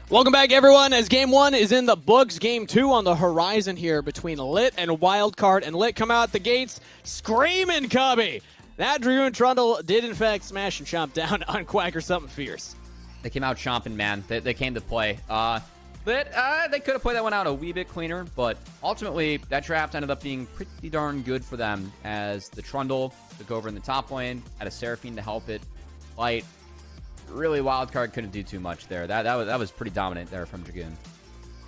Welcome back, everyone, as Game 1 is in the books. Game 2 on the horizon here between LiT and Wildcard. And LiT come out the gates screaming, Cubby! That Dragoon Trundle did, in fact, smash and chomp down on Quacker something fierce. They came out chomping, man. They came to play. They could have played that one out a wee bit cleaner, but ultimately, that draft ended up being pretty darn good for them as the Trundle took over in the top lane, had a Seraphine to help it fight. Really, Wildcard couldn't do too much there. That was pretty dominant there from Dragoon.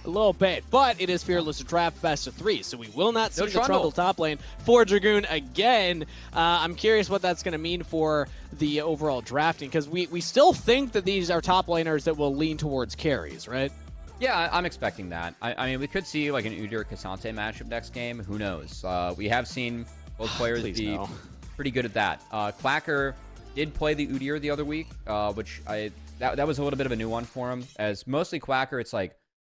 A little bit, but it is Fearless Draft Bo3s, so we will not see No the Trundle. Trundle top lane for Dragoon again. I'm curious what that's going to mean for the overall drafting, because we still think that these are top laners that will lean towards carries, right? Yeah, I'm expecting that. I mean, we could see like an Udyr-Cassante matchup next game. Who knows? We have seen both players be pretty good at that. Quacker did play the Udyr the other week, which that was a little bit of a new one for him. As mostly Quacker, it's like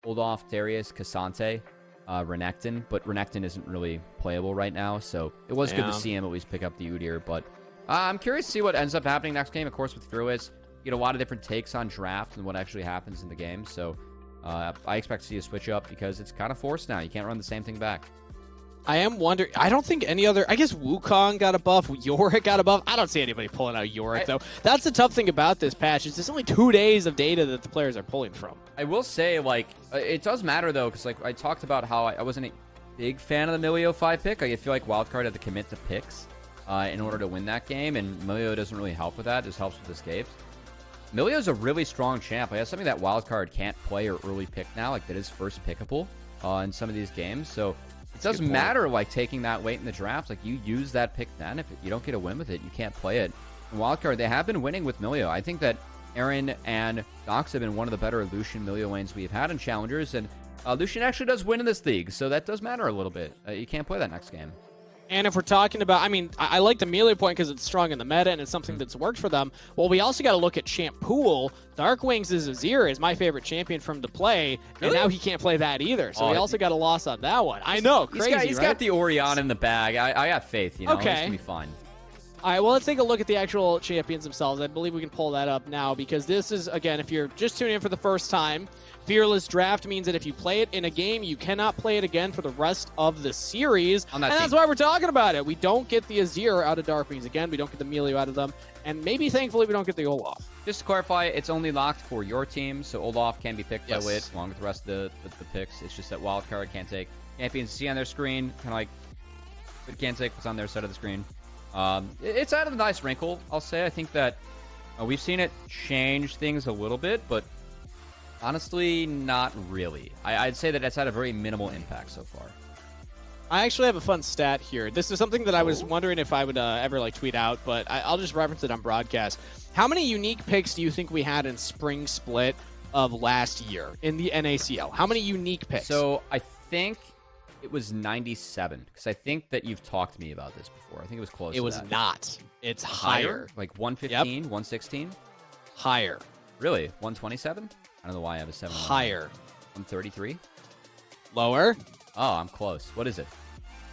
hold off Darius, Cassante, Renekton, but Renekton isn't really playable right now, so it was good to see him at least pick up the Udyr. But I'm curious to see what ends up happening next game. Of course, with Fearless, you get a lot of different takes on draft and what actually happens in the game. So I expect to see a switch up because it's kind of forced now. You can't run the same thing back. I am wondering, I don't think any other, I guess Wukong got a buff, Yorick got a buff. I don't see anybody pulling out Yorick, though. That's the tough thing about this patch, is there's only 2 days of data that the players are pulling from. I will say, like, it does matter, though, because, like, I talked about how I wasn't a big fan of the Milio 5 pick. I feel like Wildcard had to commit to picks in order to win that game, and Milio doesn't really help with that. It just helps with escapes. Milio's a really strong champ. Like, that's something that Wildcard can't play or early pick now, like, that is first pickable in some of these games, so it doesn't matter, like, taking that late in the draft. Like, you use that pick then. If you don't get a win with it, you can't play it. And Wildcard, they have been winning with Milio. I think that Aaron and Dox have been one of the better Lucian Milio lanes we've had in Challengers, and Lucian actually does win in this league, so that does matter a little bit. You can't play that next game. And if we're talking about, I mean, I like the melee point because it's strong in the meta and it's something that's worked for them. Well, we also got to look at champ pool. Dark Wings' Azir is my favorite champion from to play, and now he can't play that either. So we also got a loss on that one. I know, crazy, He's got the Orion in the bag. I got faith, you know. Okay. It's going to be fine. All right, well, let's take a look at the actual champions themselves. I believe we can pull that up now because this is, again, if you're just tuning in for the first time, Fearless Draft means that if you play it in a game, you cannot play it again for the rest of the series. And that's why we're talking about it. We don't get the Azir out of Dark Wings again. We don't get the Milio out of them. And maybe, thankfully, we don't get the Olaf. Just to clarify, it's only locked for your team, so Olaf can be picked by LiT along with the rest of the picks. It's just that Wildcard can't take champions see on their screen, kind of like it can't take what's on their side of the screen. It's out of a nice wrinkle, I'll say. I think that we've seen it change things a little bit, but honestly, not really. I'd say that it's had a very minimal impact so far. I actually have a fun stat here. This is something that I was wondering if I would ever like tweet out, but I'll just reference it on broadcast. How many unique picks do you think we had in Spring Split of last year in the NACL? How many unique picks? So I think it was 97, because I think that you've talked to me about this before. I think it was close. It was not. It's higher. Like 115, 116? Higher. Really? 127? I don't know why I have a 7. Higher. 133? Lower. Oh, I'm close. What is it?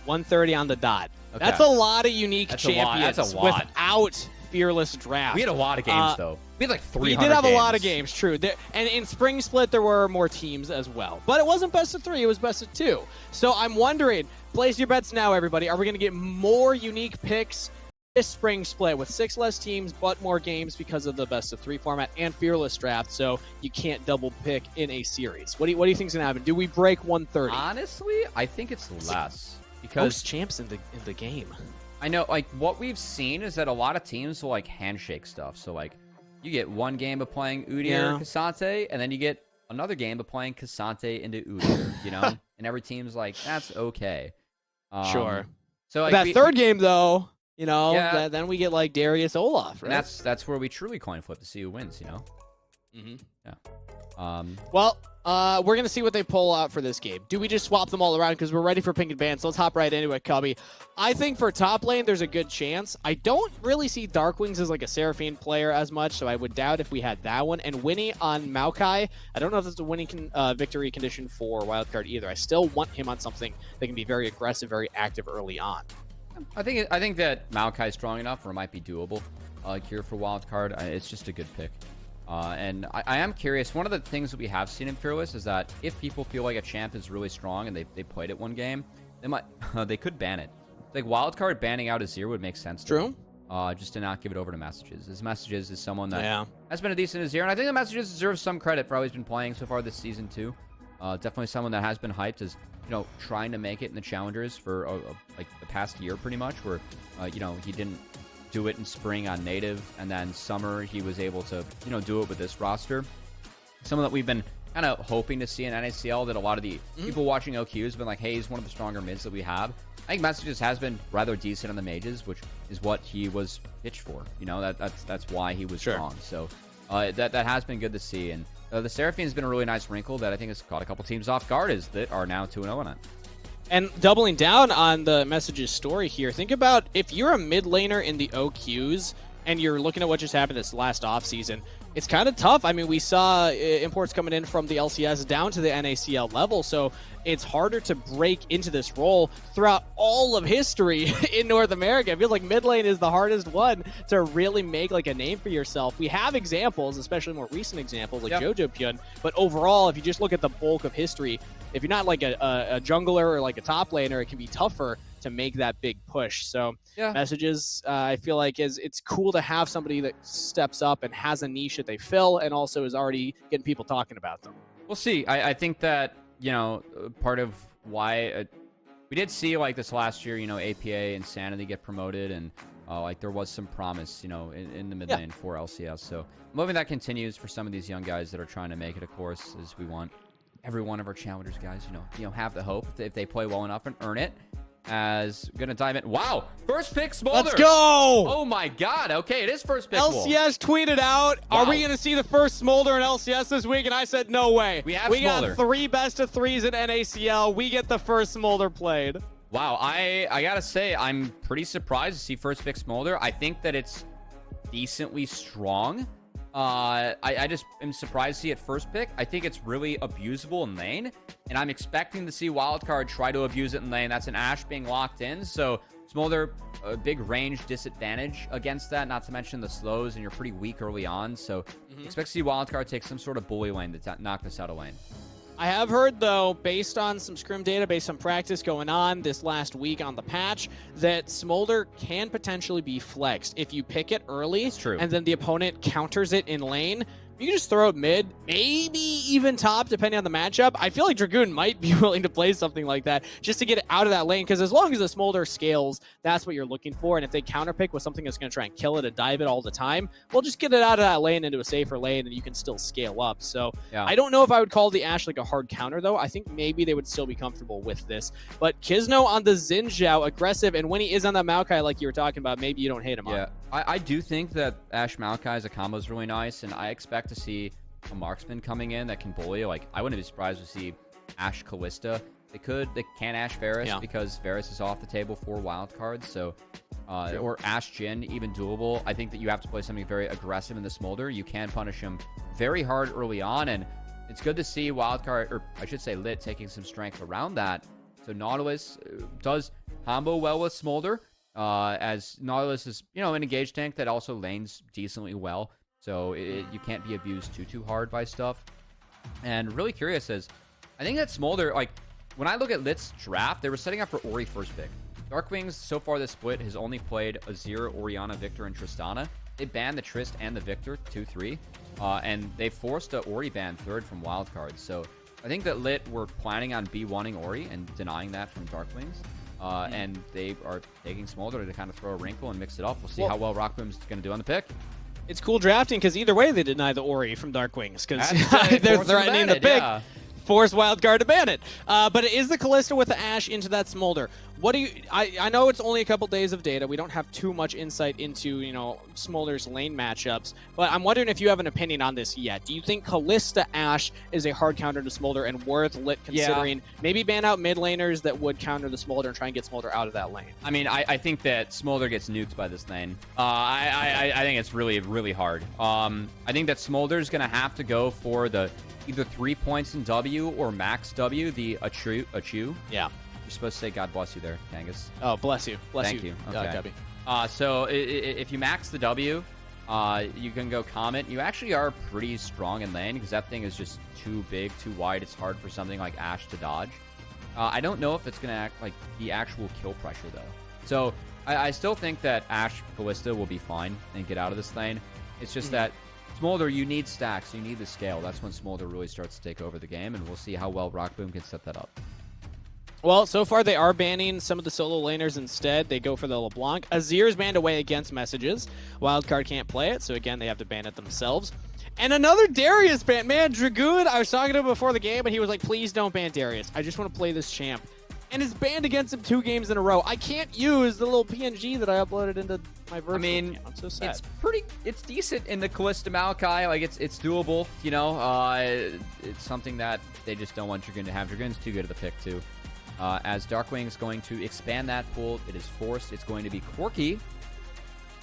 130 on the dot. Okay. That's a lot of unique champions That's a lot. Without Fearless Draft. We had a lot of games, though. We had like 300 We did have games. a lot of games, true. And in Spring Split, there were more teams as well. But it wasn't best of 3, it was best of 2. So I'm wondering, place your bets now, everybody. Are we going to get more unique picks this Spring Split with 6 less teams, but more games because of the best of 3 format and Fearless Draft, so you can't double pick in a series? What do you think is going to happen? Do we break 130? Honestly, I think it's less. Because most champs in the game. I know, like, what we've seen is that a lot of teams will, like, handshake stuff. So, like, you get one game of playing Udyr Cassante, and then you get another game of playing Cassante into Udyr, you know? And every team's like, that's okay. Sure. So like, that third game, though, you know, then we get, like, Darius Olaf, right? And that's where we truly coin flip to see who wins, you know? Mm-hmm. Yeah. Well, we're going to see what they pull out for this game. Do we just swap them all around because we're ready for pink and ban? So let's hop right into it, Cubby. I think for top lane, there's a good chance. I don't really see Dark Wings as like a Seraphine player as much, so I would doubt if we had that one. And Winnie on Maokai, I don't know if that's a winning victory condition for Wildcard either. I still want him on something that can be very aggressive, very active early on. I think that Maokai is strong enough, or it might be doable here for Wildcard. It's just a good pick. And I am curious. One of the things that we have seen in Fearless is that if people feel like a champ is really strong and they played it one game, they might they could ban it. Like Wildcard banning out Azir would make sense. True. Just to not give it over to Messages. As Messages is someone that has been a decent Azir, and I think the Messages deserves some credit for how he's been playing so far this season too. Definitely someone that has been hyped as, you know, trying to make it in the Challengers for like the past year pretty much, where you know, he didn't do it in spring on native, and then summer he was able to, you know, do it with this roster. Someone that we've been kind of hoping to see in NACL, that a lot of the people watching OQ has been like, hey, he's one of the stronger mids that we have. I think Messages has been rather decent on the mages, which is what he was pitched for. You know, that's why he was strong. So that has been good to see. And the Seraphine has been a really nice wrinkle that I think has caught a couple teams off guard, is that are now 2-0 on it. And doubling down on the Messages story here, think about if you're a mid laner in the OQs and you're looking at what just happened this last offseason, it's kind of tough. I mean, we saw imports coming in from the LCS down to the NACL level, so it's harder to break into this role throughout all of history in North America. It feels like mid lane is the hardest one to really make like a name for yourself. We have examples, especially more recent examples like Jojo Pyun, but overall, if you just look at the bulk of history, if you're not like a jungler or like a top laner, it can be tougher to make that big push. So Messages, I feel like it's cool to have somebody that steps up and has a niche that they fill and also is already getting people talking about them. We'll see. I think that, you know, part of why we did see like this last year, you know, APA and Sanity get promoted, and like there was some promise, you know, in the mid lane for LCS. So I'm hoping that continues for some of these young guys that are trying to make it, of course, as we want every one of our Challengers guys, you know, have the hope if they play well enough and earn it. As gonna dive in. Wow, first pick Smolder. Let's go. Oh my god. Okay, it is first pick. LCS tweeted out, are we gonna see the first Smolder in LCS this week? And I said no way. We got 3 best of 3s in NACL. We get the first Smolder played. Wow, I gotta say, I'm pretty surprised to see first pick Smolder. I think that it's decently strong. I just am surprised to see it first pick. I think it's really abusable in lane, and I'm expecting to see Wildcard try to abuse it in lane. That's an Ashe being locked in, so Smolder, a big range disadvantage against that, not to mention the slows, and you're pretty weak early on, so expect to see Wildcard take some sort of bully lane to knock this out of lane. I have heard, though, based on some scrim data, based on practice going on this last week on the patch, that Smolder can potentially be flexed. If you pick it early, and then the opponent counters it in lane, you can just throw it mid, maybe even top, depending on the matchup. I feel like Dragoon might be willing to play something like that just to get it out of that lane, because as long as the Smolder scales, that's what you're looking for. And if they counterpick with something that's going to try and kill it and dive it all the time, well, just get it out of that lane into a safer lane, and you can still scale up. So I don't know if I would call the Ashe like a hard counter, though. I think maybe they would still be comfortable with this. But Kizno on the Xin Zhao, aggressive, and when he is on that Maokai like you were talking about, maybe you don't hate him on. I do think that Ashe Maokai as a combo is really nice, and I expect to see a marksman coming in that can bully. Like, I wouldn't be surprised to see Ashe Callista. They can Ashe Varus because Varus is off the table for Wildcard, so or Ashe Jhin, even doable. I think that you have to play something very aggressive in the Smolder. You can punish him very hard early on, and it's good to see Wildcard, or I should say LiT, taking some strength around that. So Nautilus does combo well with Smolder. As Nautilus is, you know, an engaged tank that also lanes decently well, so you can't be abused too hard by stuff. And really curious is, I think that Smolder, like, when I look at LiT's draft, they were setting up for Ori first pick. Darkwings, so far this split, has only played Azir, Orianna, Victor, and Tristana. They banned the Trist and the Victor 2-3, and they forced a Ori ban third from Wildcard. So I think that LiT were planning on B1ing Ori and denying that from Darkwings. And they are taking Smolder to kind of throw a wrinkle and mix it up. We'll see how well Rockboom's going to do on the pick. It's cool drafting because either way they deny the Ori from Darkwings because they're threatening the pick. Force Wildcard to ban it. But it is the Callista with the Ashe into that Smolder. What do you... I know it's only a couple days of data. We don't have too much insight into, you know, Smolder's lane matchups. But I'm wondering if you have an opinion on this yet. Do you think Callista Ashe is a hard counter to Smolder and worth LiT considering maybe ban out mid laners that would counter the Smolder and try and get Smolder out of that lane? I mean, I think that Smolder gets nuked by this lane. I think it's really, really hard. I think that Smolder's going to have to go for the either 3 points in W or max W, the Achu. Yeah. You're supposed to say God bless you there, Kangas. Oh, bless you. Bless Thank you. Okay. Gubby. So if you max the W, You can go Comet. You actually are pretty strong in lane because that thing is just too big, too wide. It's hard for something like Ashe to dodge. I don't know if it's going to act like the actual kill pressure, though. So I still think that Ashe Ballista will be fine and get out of this lane. It's just that Smolder, you need stacks. You need the scale. That's when Smolder really starts to take over the game, and we'll see how well Rockboom can set that up. Well, so far they are banning some of the solo laners instead. They go for the LeBlanc. Azir's banned away against messages. Wildcard can't play it, so again, they have to ban it themselves. And another Darius ban. Man, Dragoon, I was talking to him before the game, and he was like, please don't ban Darius. I just want to play this champ. And it's banned against him 2 games in a row. I can't use the little PNG that I uploaded into my virtual account. I'm so sad. It's decent in the Kalista Maokai. Like, it's doable, you know. It's something that they just don't want Dragoon to have. Dragoon's too good at the pick, too. As Darkwing's going to expand that pool, it is forced. It's going to be Corki.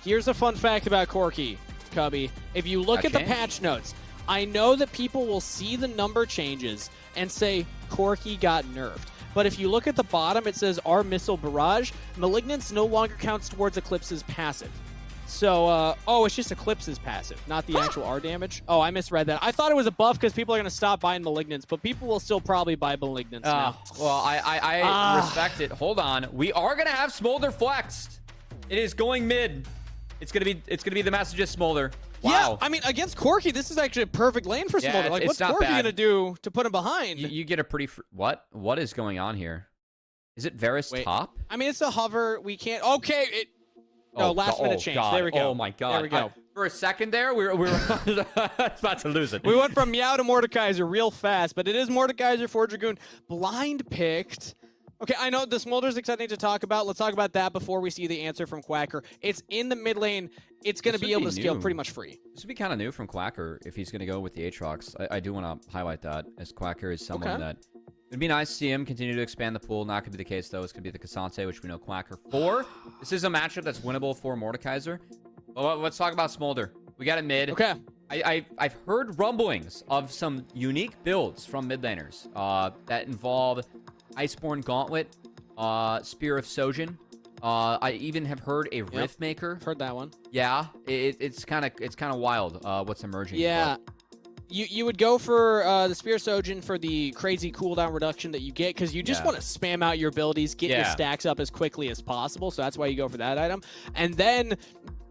Here's a fun fact about Corki, Cubby. If you look at the patch notes, I know that people will see the number changes and say Corki got nerfed. But if you look at the bottom, it says our missile barrage. Malignance no longer counts towards Eclipse's passive. So, it's just Eclipse's passive, not the actual R damage. Oh, I misread that. I thought it was a buff because people are going to stop buying Malignance, but people will still probably buy Malignance now. Well, I respect it. Hold on. We are going to have Smolder flexed. It is going mid. It's going to be the Master Smolder. Wow. Yeah, I mean, against Corki, this is actually a perfect lane for Smolder. Like, what's Corki going to do to put him behind? You get a pretty... What? What is going on here? Is it Varus top? I mean, it's a hover. We can't... Okay, No, last minute change. God. There we go. Oh my god. There we go. For a second there, we were about to lose it. We went from Meow to Mordekaiser real fast, but it is Mordekaiser for Dragoon. Blind picked. Okay, I know the Smolder's exciting to talk about. Let's talk about that before we see the answer from Quacker. It's in the mid lane. It's going to be able to scale pretty much free. This would be kind of new from Quacker if he's going to go with the Aatrox. I do want to highlight that, as Quacker is someone that... It'd be nice to see him continue to expand the pool. Not going to be the case, though. It's going to be the Cassante, which we know Quacker for. This is a matchup that's winnable for Mordekaiser. Well, let's talk about Smolder. We got it mid. Okay. I've heard rumblings of some unique builds from mid laners that involve Iceborne Gauntlet, Spear of Sojin. I even have heard a Rift Maker. Heard that one. Yeah, it's kind of wild what's emerging. Yeah. You would go for the Spear Sojin for the crazy cooldown reduction that you get because you just want to spam out your abilities, get your stacks up as quickly as possible. So that's why you go for that item. And then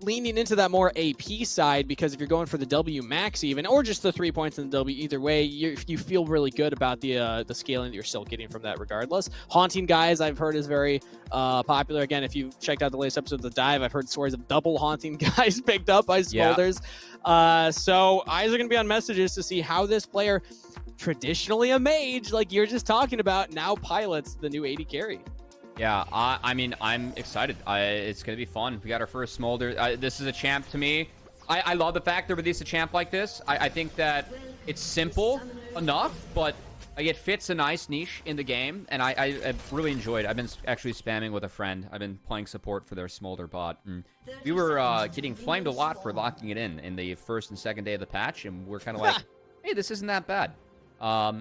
leaning into that more AP side, because if you're going for the W max even, or just the 3 points in the W, either way, you feel really good about the scaling that you're still getting from that regardless. Haunting Guys, I've heard, is very popular. Again, if you've checked out the latest episode of The Dive, I've heard stories of double Haunting Guys picked up by Smolders. So eyes are going to be on messages to see how this player, traditionally a mage, like you're just talking about, now pilots the new AD carry. Yeah, I mean, I'm excited. It's going to be fun. We got our first Smolder. This is a champ to me. I love the fact they released a champ like this. I think that it's simple enough, but like, it fits a nice niche in the game, and I've really enjoyed it. I've been actually spamming with a friend. I've been playing support for their Smolder bot, and we were getting flamed a lot for locking it in the first and second day of the patch, and we're kind of like, hey, this isn't that bad. I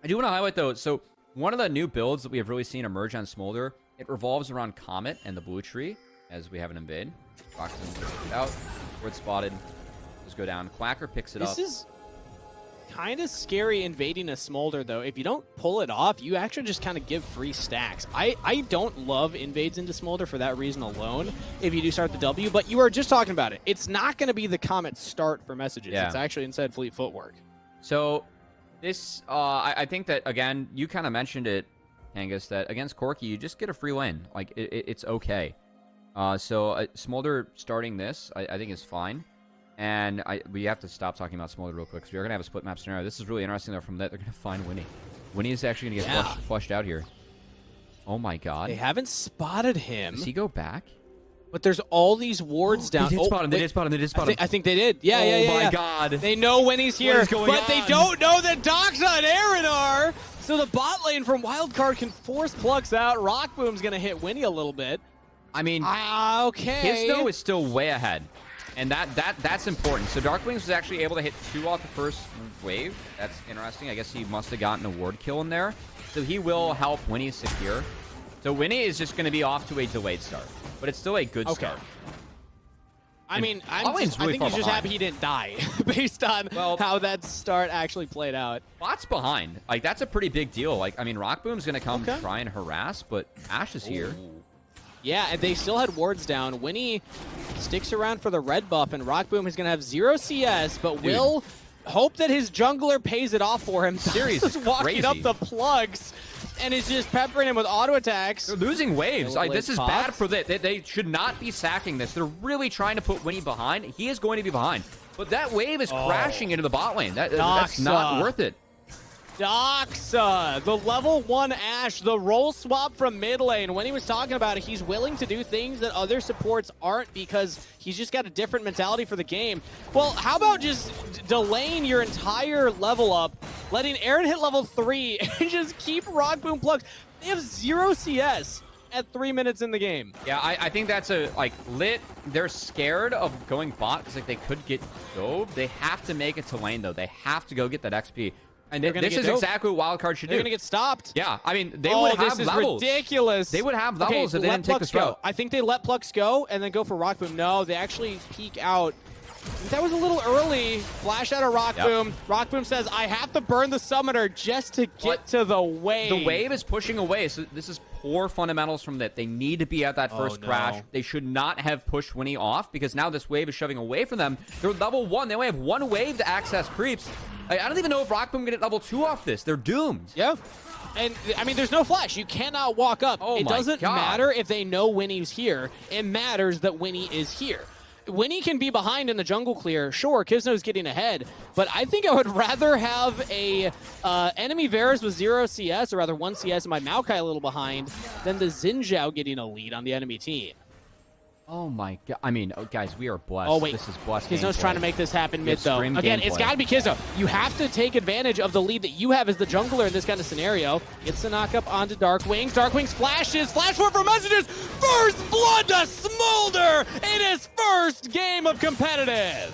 do want to highlight, though, so one of the new builds that we have really seen emerge on Smolder, it revolves around Comet and the blue tree, as we have an invade. Roxanne gets it out. Word spotted. Just go down. Quacker picks it up. This is kind of scary invading a Smolder, though. If you don't pull it off, you actually just kind of give free stacks. I don't love invades into Smolder for that reason alone, if you do start the W, but you were just talking about it. It's not going to be the Comet start for messages. It's actually instead Fleet Footwork. So this, I think that, again, you kind of mentioned it, Angus, that against Corki, you just get a free lane. Like, it's okay. So Smolder starting this, I think, is fine. And we have to stop talking about Smolder real quick, because we're going to have a split map scenario. This is really interesting, though, from that. They're going to find Winnie. Winnie is actually going to get flushed out here. Oh, my God. They haven't spotted him. Does he go back? But there's all these wards down. They did spot him. They did spot him. They did spot him. I think they did. Yeah. Oh, my God. They know when he's here, but they don't know that Doxa and Aaron are. So the bot lane from Wildcard can force Plucks out. Rockboom's going to hit Winnie a little bit. I mean, okay. His, though, is still way ahead. And that's important. So Darkwings was actually able to hit 2 off the first wave. That's interesting. I guess he must have gotten a ward kill in there. So he will help Winnie secure. So Winnie is just going to be off to a delayed start. But it's still a good start. I mean, I really think he's just behind. happy he didn't die based on how that start actually played out. Bot's behind. Like, that's a pretty big deal. Like, I mean, Rockboom's going to come try and harass, but Ash is here. Yeah, and they still had wards down. Winnie sticks around for the red buff, and Rockboom is going to have 0 CS, but will hope that his jungler pays it off for him. Series is walking up the plugs and is just peppering him with auto attacks. They're losing waves. Like, this is bad for them. They should not be sacking this. They're really trying to put Winnie behind. He is going to be behind. But that wave is crashing into the bot lane. That's not worth it. Doxa, the level 1 Ashe, the role swap from mid lane. When he was talking about it, he's willing to do things that other supports aren't because he's just got a different mentality for the game. Well, how about just delaying your entire level up, letting Aaron hit level 3, and just keep Rockboom plugged? They have 0 CS at 3 minutes in the game. Yeah, I think that's LiT, they're scared of going bot because they could get dove. They have to make it to lane, though. They have to go get that XP. And this is exactly what Wildcard should do. They're going to get stopped. Yeah, I mean, they would have levels. This is ridiculous. They would have levels if they didn't take this route. I think they let Plux go and then go for Rockboom. No, they actually peek out. That was a little early. Flash out of Rockboom. Yep. Rockboom says, I have to burn the summoner just to get to the wave. The wave is pushing away, so this is poor fundamentals from LiT. They need to be at that first crash. They should not have pushed Winnie off because now this wave is shoving away from them. They're level 1. They only have 1 wave to access creeps. I don't even know if Rockboom can get level 2 off this. They're doomed. Yeah. And, I mean, there's no flash. You cannot walk up. It doesn't matter if they know Winnie's here. It matters that Winnie is here. Winnie can be behind in the jungle clear. Sure, Kisno's getting ahead. But I think I would rather have a enemy Varus with 0 CS, or rather 1 CS, and my Maokai a little behind, than the Xin Zhao getting a lead on the enemy team. Oh my god. I mean, guys, we are blessed. Oh, wait. This is blessed. Kisno's trying to make this happen mid, though. Again, it's gameplay. got to be Kisno. You have to take advantage of the lead that you have as the jungler in this kind of scenario. Gets the knockup onto Darkwings. Darkwings flashes. Flash forward for messages. First blood to Smolder in his first game of competitive.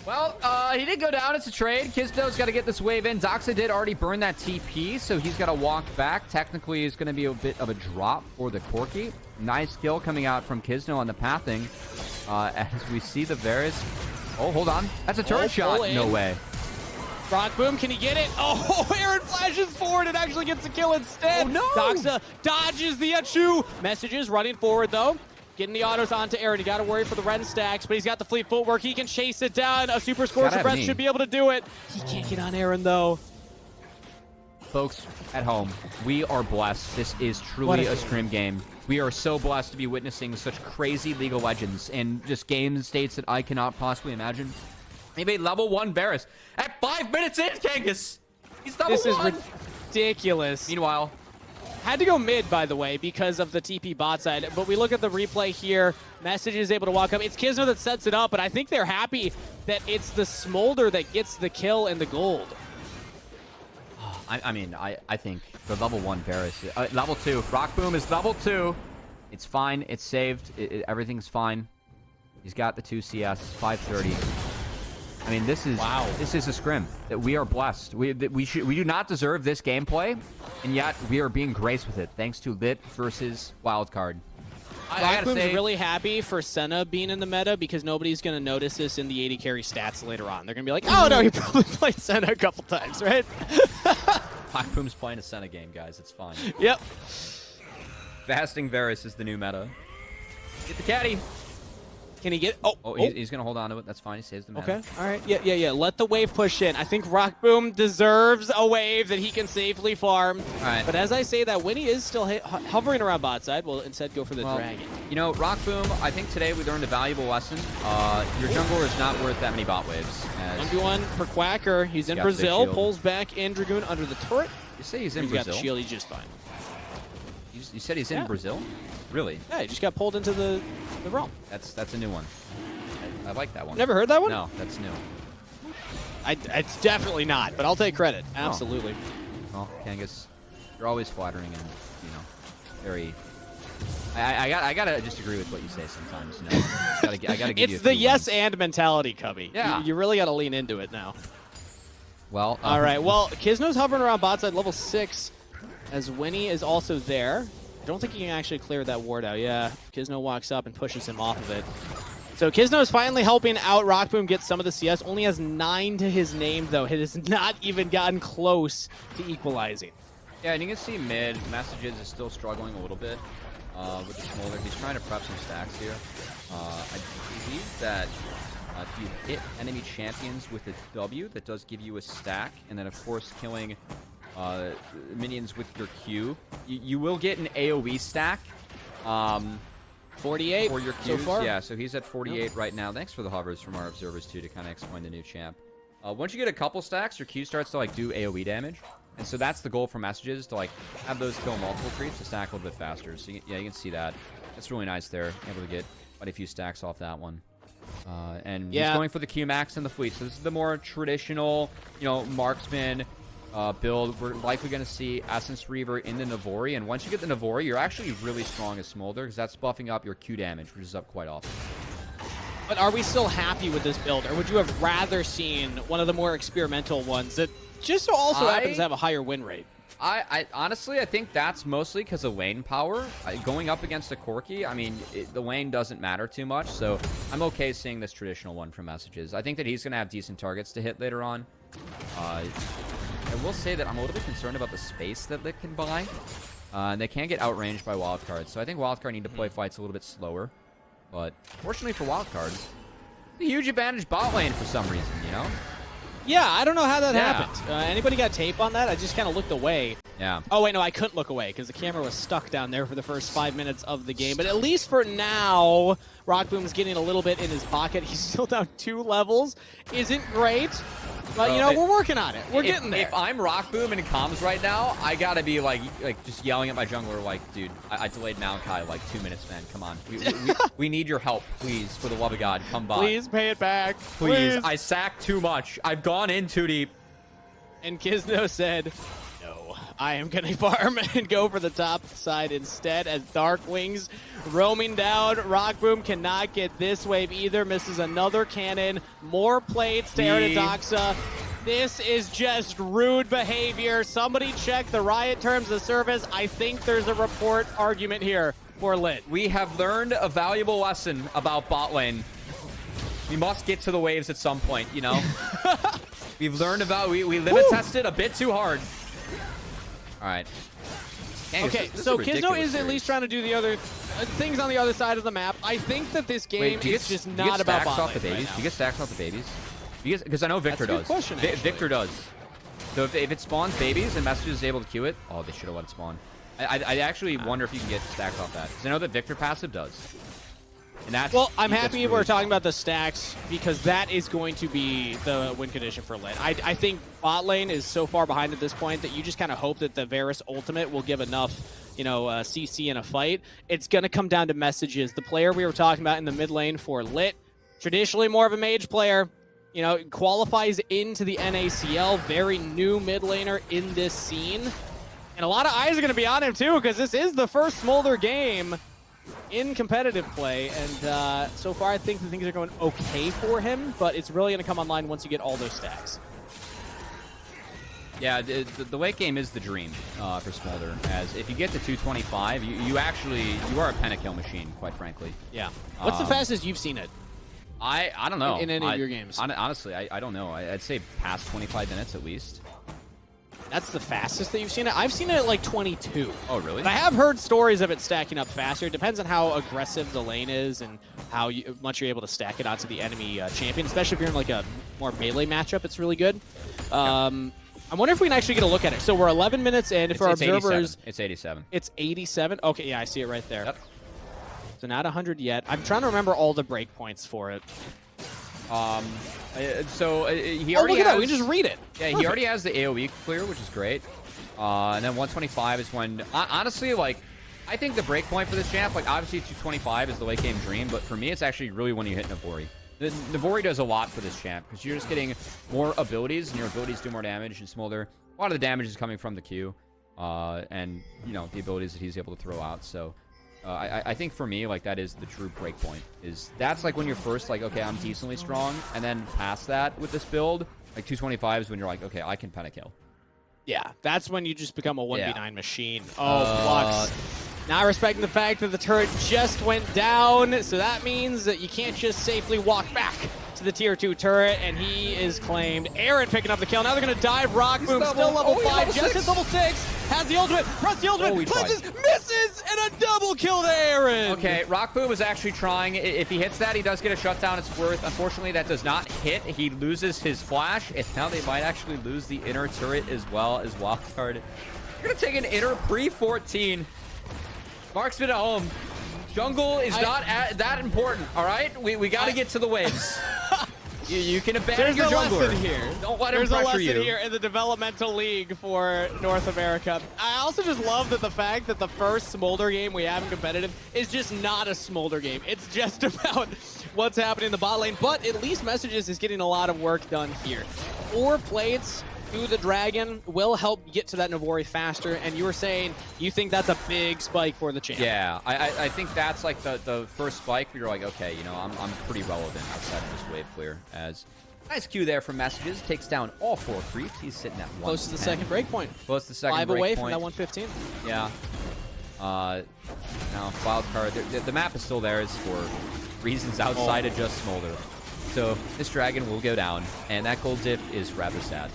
Well, he did go down. It's a trade. Kisno's got to get this wave in. Doxa did already burn that TP, so he's got to walk back. Technically, it's going to be a bit of a drop for the Corki. Nice kill coming out from Kisno on the pathing. As we see the Varus. Oh, hold on. That's a turret shot. No way. Rockboom, can he get it? Oh, Aaron flashes forward and actually gets the kill instead. Oh, no. Doxa dodges the Achu. Messages running forward, though. Getting the autos onto Aaron. You got to worry for the Ren stacks, but he's got the fleet footwork. He can chase it down. A Super Scorcher Breath should be able to do it. He can't get on Aaron, though. Folks at home, we are blessed. This is truly a stream game. We are so blessed to be witnessing such crazy League of Legends and just game states that I cannot possibly imagine. He made level 1 Varus at 5 minutes in, Kangas. He's level 1. This is ridiculous. Meanwhile, had to go mid, by the way, because of the TP bot side. But we look at the replay here. Message is able to walk up. It's Kisno that sets it up, but I think they're happy that it's the Smolder that gets the kill and the gold. I mean, I think the level 1 Varus, level 2. Rockboom is level 2. It's fine. It's saved. Everything's fine. He's got the 2 CS, 530. I mean, this is a scrim. We are blessed. We do not deserve this gameplay, and yet we are being graced with it thanks to LiT versus Wildcard. Rockboom's really happy for Senna being in the meta because nobody's going to notice this in the 80 carry stats later on. They're going to be like, oh no, he probably played Senna a couple times, right? Rockboom's playing a Senna game, guys. It's fine. Yep. Fasting Varus is the new meta. Get the caddy. Can he get He's going to hold on to it. That's fine. He saves the mana. Okay. All right. Yeah. Let the wave push in. I think Rockboom deserves a wave that he can safely farm. All right. But as I say that, Winnie is still hovering around bot side. We'll instead go for the dragon. You know, Rockboom, I think today we learned a valuable lesson. Your jungler is not worth that many bot waves. 1v1 for Quacker. He's in Brazil. Pulls back in Dragoon under the turret. You say he's in Brazil? He's got the shield. He's just fine. You said he's in Brazil? Really? Yeah, he just got pulled into the realm. That's a new one. I like that one. Never heard that one? No, that's new. It's definitely not, but I'll take credit. Absolutely. Well, Kangas, you're always flattering and, very... I gotta just agree with what you say sometimes. I gotta give you it's the yes and mentality, Cubby. Yeah. You really gotta lean into it now. Well... All right, well, Kisno's hovering around bot side level 6 as Winnie is also there. I don't think he can actually clear that ward out. Yeah, Kisno walks up and pushes him off of it. So Kizno is finally helping out Rockboom get some of the CS. Only has 9 to his name, though. It has not even gotten close to equalizing. Yeah, and you can see mid, Messages is still struggling a little bit with the Smolder. He's trying to prep some stacks here. I believe that if you hit enemy champions with a W, that does give you a stack. And then, of course, killing minions with your Q. You will get an AoE stack. 48 for your so Qs. far. Yeah, so he's at 48 right now. Thanks for the hovers from our observers, too, to kind of explain the new champ. Once you get a couple stacks, your Q starts to, like, do AoE damage. And so that's the goal for Messages, to, like, have those kill multiple creeps to stack a little bit faster. So, yeah, you can see that. That's really nice there. Able to get quite a few stacks off that one. And he's going for the Q max and the fleet. So this is the more traditional, you know, marksman build. We're likely going to see Essence Reaver in the Navori. And once you get the Navori, you're actually really strong as Smolder, because that's buffing up your Q damage, which is up quite often. But are we still happy with this build, or would you have rather seen one of the more experimental ones that just also happens to have a higher win rate? I honestly, I think that's mostly because of lane power. Going up against a Corki, I mean, the lane doesn't matter too much, so I'm okay seeing this traditional one from Messages. I think that he's going to have decent targets to hit later on. I will say that I'm a little bit concerned about the space that LiT can buy. They can get outranged by Wildcard, so I think Wildcard need to play fights a little bit slower. But fortunately for Wildcard, a huge advantage bot lane for some reason, you know? Yeah, I don't know how that happened. Anybody got tape on that? I just kind of looked away. Yeah. Oh, wait, no, I couldn't look away because the camera was stuck down there for the first 5 minutes of the game. But at least for now, Rockboom's getting a little bit in his pocket. He's still down 2 levels. Isn't great. But, you know, we're working on it. We're getting there. If I'm Rockboom in comms right now, I gotta be, like just yelling at my jungler, like, dude, I delayed Maokai like 2 minutes, man. Come on. We need your help, please. For the love of God, come by. Please pay it back. Please. I sacked too much. I've gone in too deep. And Kizno said, no, I am going to farm and go for the top side instead as Dark Wings roaming down. Rockboom cannot get this wave either. Misses another cannon. More plates to Doxa. This is just rude behavior. Somebody check the Riot Terms of Service. I think there's a report argument here for LiT. We have learned a valuable lesson about bot lane. We must get to the waves at some point, you know? We've learned about, we limit tested a bit too hard. All right. Dang, okay, so Kizno is at least trying to do the other things on the other side of the map. I think that this game is just not about bot lane right now. Do you get stacks off the babies? Because I know Victor does. Question, Victor does. So if it spawns babies and Messages is able to queue it, oh, they should have let it spawn. I actually wonder if you can get stacks off that. Because I know that Victor passive does. And that's, well, I'm happy we're talking about the stacks because that is going to be the win condition for LiT. I think bot lane is so far behind at this point that you just kind of hope that the Varus ultimate will give enough, you know, CC in a fight. It's going to come down to Messages. The player we were talking about in the mid lane for LiT, traditionally more of a mage player, you know, qualifies into the NACL, very new mid laner in this scene. And a lot of eyes are going to be on him too because this is the first Smolder game in competitive play, and so far I think the things are going okay for him, but it's really going to come online once you get all those stacks. Yeah, the late game is the dream for Smolder, as if you get to 225, you are a pentakill machine, quite frankly. Yeah. What's the fastest you've seen it? I don't know. In any of your games? Honestly, I don't know. I'd say past 25 minutes at least. That's the fastest that you've seen it? I've seen it at like 22. Oh, really? But I have heard stories of it stacking up faster. It depends on how aggressive the lane is and how much you're able to stack it onto the enemy champion, especially if you're in like a more melee matchup. It's really good. I wonder if we can actually get a look at it. So we're 11 minutes in. For our observers, 87. It's 87. It's 87? Okay, yeah, I see it right there. Yep. So not 100 yet. I'm trying to remember all the breakpoints for it. He already look at has, that. We can just read it. Yeah, Perfect. He already has the AoE clear, which is great. And then 125 is when, honestly, like, I think the breakpoint for this champ, like, obviously 225 is the late game dream, but for me, it's actually really when you hit Navori. Navori does a lot for this champ, because you're just getting more abilities, and your abilities do more damage, and Smolder, a lot of the damage is coming from the Q, and, you know, the abilities that he's able to throw out, so... I think for me, like, that is the true breakpoint. That's like when you're first like, okay, I'm decently strong, and then past that with this build, like 225 is when you're like, okay, I can pentakill. Yeah, that's when you just become a 1v9 machine. Oh, Flux. Not respecting the fact that the turret just went down, so that means that you can't just safely walk back to the tier 2 turret, and he is claimed. Aaron picking up the kill. Now they're going to dive. Rock Boom still level 5, just hit level 6. Has the ultimate, press the ultimate, punches, misses, and a double kill to Aaron. Okay, Rock Boom is actually trying. If he hits that, he does get a shutdown. It's worth. Unfortunately, that does not hit. He loses his flash, and now they might actually lose the inner turret as well as Wildcard. You're going to take an inner pre-14. Marksman at home. Jungle is not that important, all right? We got to get to the waves. You can abandon your jungler. There's a lesson here. Don't let him pressure you. There's a lesson here in the developmental league for North America. I also just love that the fact that the first Smolder game we have in competitive is just not a Smolder game. It's just about what's happening in the bot lane, but at least Messages is getting a lot of work done here. 4 plates to the Dragon will help get to that Navori faster, and you were saying you think that's a big spike for the champ. Yeah, I think that's like the first spike where you're like, okay, you know, I'm pretty relevant outside of this wave clear. As nice Q there from Messages, takes down all 4 creeps. He's sitting at 110. Close to the second breakpoint. Close to the second 5 away breakpoint. from that 115. Yeah. Now Wildcard, the map is still there. It's for reasons outside of just Smolder. So this Dragon will go down, and that gold dip is rather sad.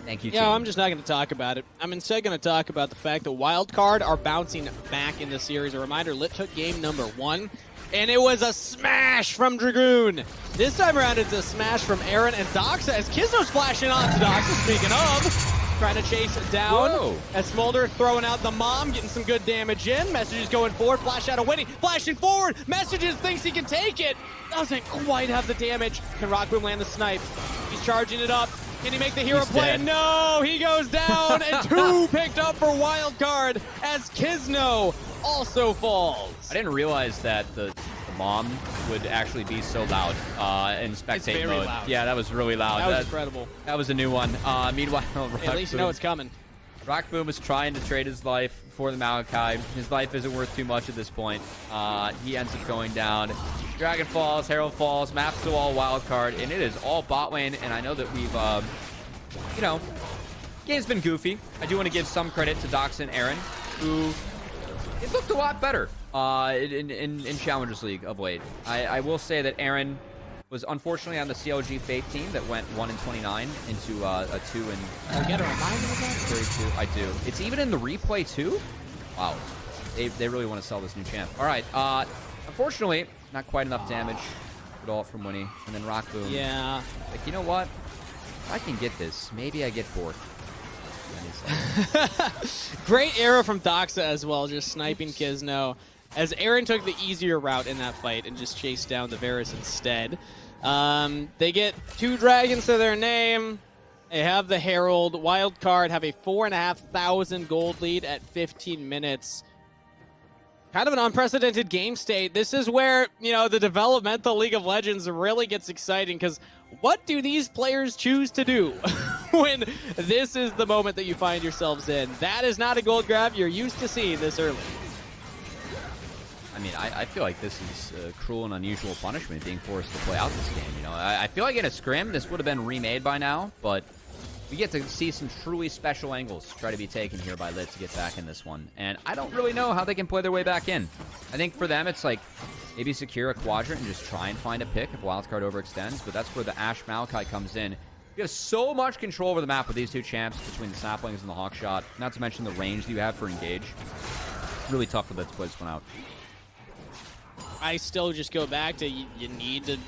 Thank you, team. Yeah, I'm just not going to talk about it. I'm instead going to talk about the fact that Wildcard are bouncing back in the series. A reminder, LiT took game number 1, and it was a smash from Dragoon. This time around, it's a smash from Aaron and Doxa as Kizno's flashing on to Doxa, speaking of. Trying to chase it down. Whoa. As Smolder throwing out the mom, getting some good damage in. Messages going forward, flash out of Winnie, flashing forward. Messages thinks he can take it. Doesn't quite have the damage. Can Rock Boom land the snipe? He's charging it up. Can he make the hero play? Dead. No, he goes down, and 2 picked up for Wildcard as Kizno also falls. I didn't realize that the mom would actually be so loud in spectate It's very mode. loud. Yeah, that was really loud. That was incredible. That was a new one. Meanwhile, At least you know it's coming. Rock Boom is trying to trade his life for the Maokai. His life isn't worth too much at this point. He ends up going down. Dragon falls, Herald falls, map's still all Wildcard, and it is all bot lane. And I know that we've, you know, game's been goofy. I do want to give some credit to Doxa and Aaron, who it looked a lot better in Challengers League of late. I will say that Aaron was unfortunately on the CLG Fate team that went 1-29 into a 2 and. You get a reminder of that? 32. I do. It's even in the replay too. Wow, they really want to sell this new champ. All right. Unfortunately, not quite enough damage at all from Winnie, and then Rock Boom. Yeah. Like, you know what? If I can get this, maybe I get 4th. Great arrow from Doxa as well, just sniping Kizno. As Aaron took the easier route in that fight and just chased down the Varus instead. They get 2 dragons to their name. They have the Herald. Wildcard have a 4,500 gold lead at 15 minutes. Kind of an unprecedented game state. This is where, you know, the developmental League of Legends really gets exciting, because what do these players choose to do when this is the moment that you find yourselves in? That is not a gold grab you're used to seeing this early. I mean, I feel like this is cruel and unusual punishment being forced to play out this game. You know, I feel like in a scrim, this would have been remade by now, but we get to see some truly special angles try to be taken here by LiT to get back in this one. And I don't really know how they can play their way back in. I think for them, it's like maybe secure a quadrant and just try and find a pick if Wildcard overextends, but that's where the Ashe Maokai comes in. You have so much control over the map with these 2 champs between the Snaplings and the Hawkshot, not to mention the range that you have for engage. Really tough for LiT to play this one out. I still just go back to you need to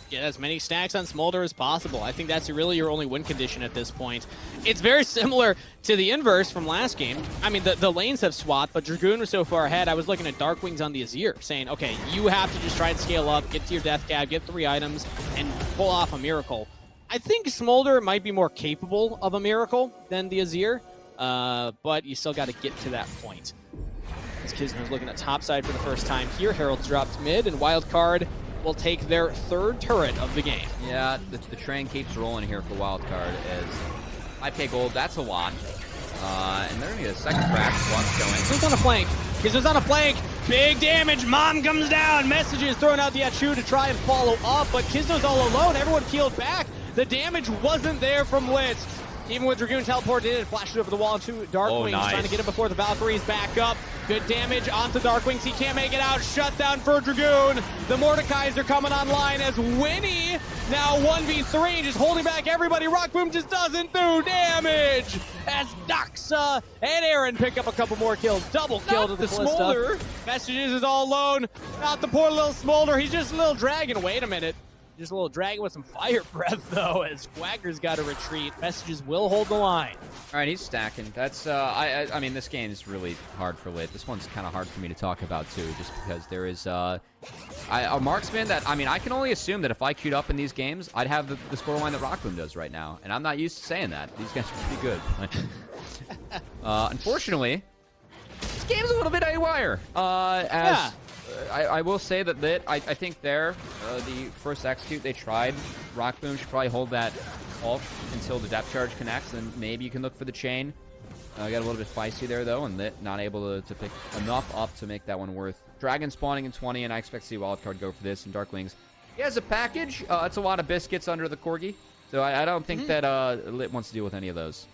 get as many stacks on Smolder as possible. I think that's really your only win condition at this point. It's very similar to the inverse from last game. I mean, the lanes have swapped, but Dragoon was so far ahead. I was looking at Darkwings on the Azir, saying, okay, you have to just try and scale up, get to your death cab, get 3 items, and pull off a miracle. I think Smolder might be more capable of a miracle than the Azir, but you still got to get to that point. As Kizno's looking at topside for the first time here. Herald's dropped mid, and Wildcard will take their 3rd turret of the game. Yeah, the train keeps rolling here for Wildcard as 5k gold, that's a lot. And they're going to get a second crack. Flux going. Kizno's on a flank. Kizno's on a flank. Big damage. Mom comes down. Messages throwing out the Achu to try and follow up, but Kizno's all alone. Everyone peeled back. The damage wasn't there from LiT. Even with Dragoon teleported in, flashes over the wall into Darkwings, nice. trying to get him before the Valkyries back up. Good damage onto Darkwings. He can't make it out. Shutdown for Dragoon. The Mordekais are coming online as Winnie now 1v3, just holding back everybody. Rockboom just doesn't do damage as Doxa and Aaron pick up a couple more kills. Double kill to the Smolder. Messages is all alone. Not the poor little Smolder. He's just a little dragon. Wait a minute. Just a little dragon with some fire breath, though, as Quagger's got to retreat. Messages will hold the line. All right, he's stacking. That's, I mean, this game is really hard for LiT. This one's kind of hard for me to talk about, too, just because there is a marksman that, I mean, I can only assume that if I queued up in these games, I'd have the scoreline that Rockboom does right now. And I'm not used to saying that. These guys are pretty good. Unfortunately, this game's a little bit haywire. I will say that LiT, I think the first execute they tried, Rockboom should probably hold that ult until the depth charge connects, and maybe you can look for the chain. Got a little bit feisty there, though, and LiT not able to pick enough up to make that one worth. Dragon spawning in 20, and I expect to see Wildcard go for this, and Darkwings. He has a package. It's a lot of biscuits under the Corgi, so I don't think that LiT wants to deal with any of those.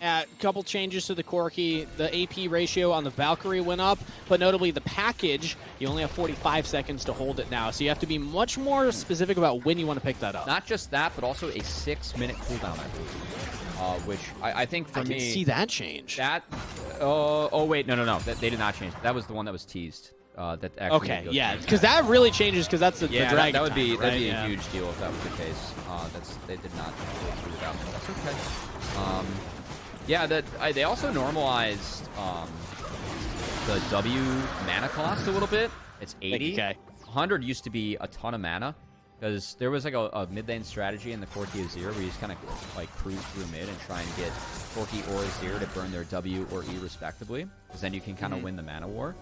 A couple changes to the Corki. The AP ratio on the Valkyrie went up, but notably the package, you only have 45 seconds to hold it now. So you have to be much more specific about when you want to pick that up. Not just that, but also a 6-minute cooldown, I believe. Which I think for me... I didn't see that change. That... oh, wait. No. They did not change. That was the one that was teased. That actually okay, yeah, because that really changes, because that's the dragon that would be, time, that'd be right? a huge deal if that was the case. They did not go through with that one. That's okay. Yeah, they also normalized the W mana cost a little bit. It's 80. Okay. 100 used to be a ton of mana, because there was like a mid-lane strategy in the Corki Azir where you just kind of like cruise through mid and try and get Corki or Azir to burn their W or E respectively, because then you can kind of win the mana war.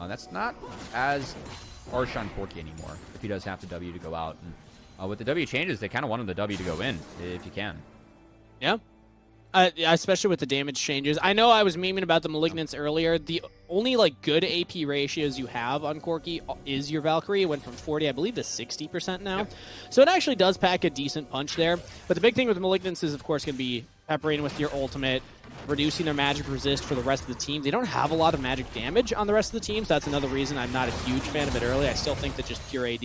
That's not as harsh on Corki anymore if he does have the W to go out. And with the W changes, they kind of wanted the W to go in if you can. Yeah. Especially with the damage changes. I know I was memeing about the Malignants earlier. The only like good AP ratios you have on Corki is your Valkyrie. It went from 40, I believe, to 60% now. Yep. So it actually does pack a decent punch there. But the big thing with Malignants is, of course, going to be peppering with your ultimate, reducing their magic resist for the rest of the team. They don't have a lot of magic damage on the rest of the team, so that's another reason I'm not a huge fan of it early. I still think that just pure AD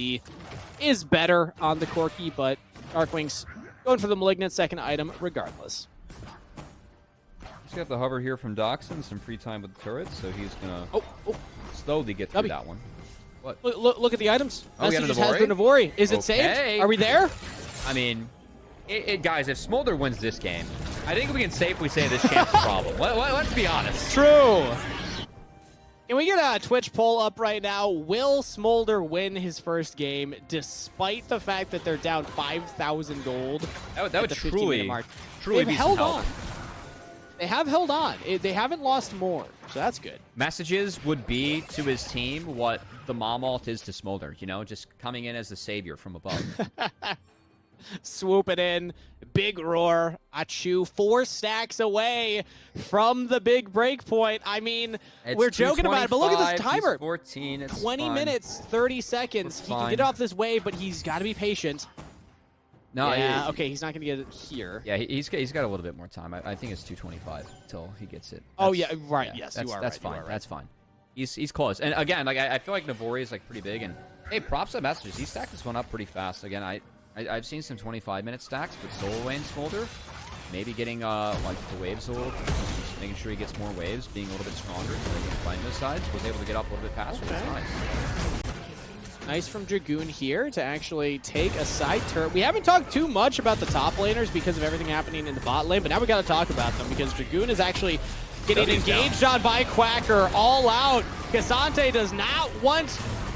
is better on the Corki, but Darkwings going for the Malignant second item regardless. He's got the hover here from Doxson, some free time with the turrets, so he's gonna slowly get through that one. What? Look at the items. Oh, Messages has the Navori. Is it saved? Are we there? I mean, guys, if Smolder wins this game, I think we can safely say this champ's a problem. Let's be honest. True. Can we get a Twitch poll up right now? Will Smolder win his first game despite the fact that they're down 5,000 gold? That would truly be held on. They have held on. They haven't lost more, so that's good. Messages would be to his team what the mom ult is to Smolder, you know, just coming in as the savior from above. Swoop it in. Big roar. Achu 4 stacks away from the big break point. I mean, we're joking about it, but look at this timer. 14, it's 20 minutes, 30 seconds. He can get off this wave, but he's got to be patient. No, yeah, okay, he's not going to get it here. Yeah, he's got a little bit more time. I think it's 2:25 until he gets it. Oh, yeah, right, yeah, yes, you are that's right. Fine, that's fine. He's close. And again, like I feel like Navori is like pretty big, and hey, props to Messages. He stacked this one up pretty fast. Again, I've seen some 25-minute stacks, but Soul Lane Smolder, maybe getting like the waves a little, just making sure he gets more waves, being a little bit stronger, fighting those sides, was able to get up a little bit faster. Okay. That's nice. Nice from Dragoon here to actually take a side turret. We haven't talked too much about the top laners because of everything happening in the bot lane, but now we got to talk about them because Dragoon is actually getting engaged on by Quacker all out. Cassante does not want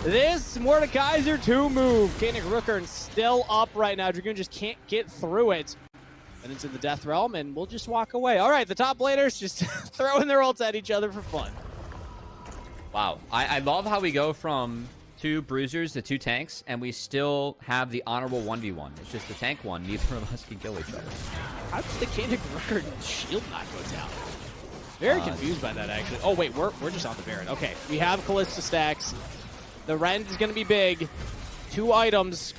this Mordekaiser to move. Kanik Rookern still up right now. Dragoon just can't get through it. And into the Death Realm, and we'll just walk away. All right, the top laners just throwing their ults at each other for fun. Wow. I love how we go from 2 bruisers to 2 tanks, and we still have the honorable 1v1. It's just the tank one. Neither of us can kill each other. How did the Kanik Rookern shield not go down? Very confused by that, actually. Oh, wait, we're just on the Baron. Okay, we have Callista stacks. The rend is going to be big. 2 items.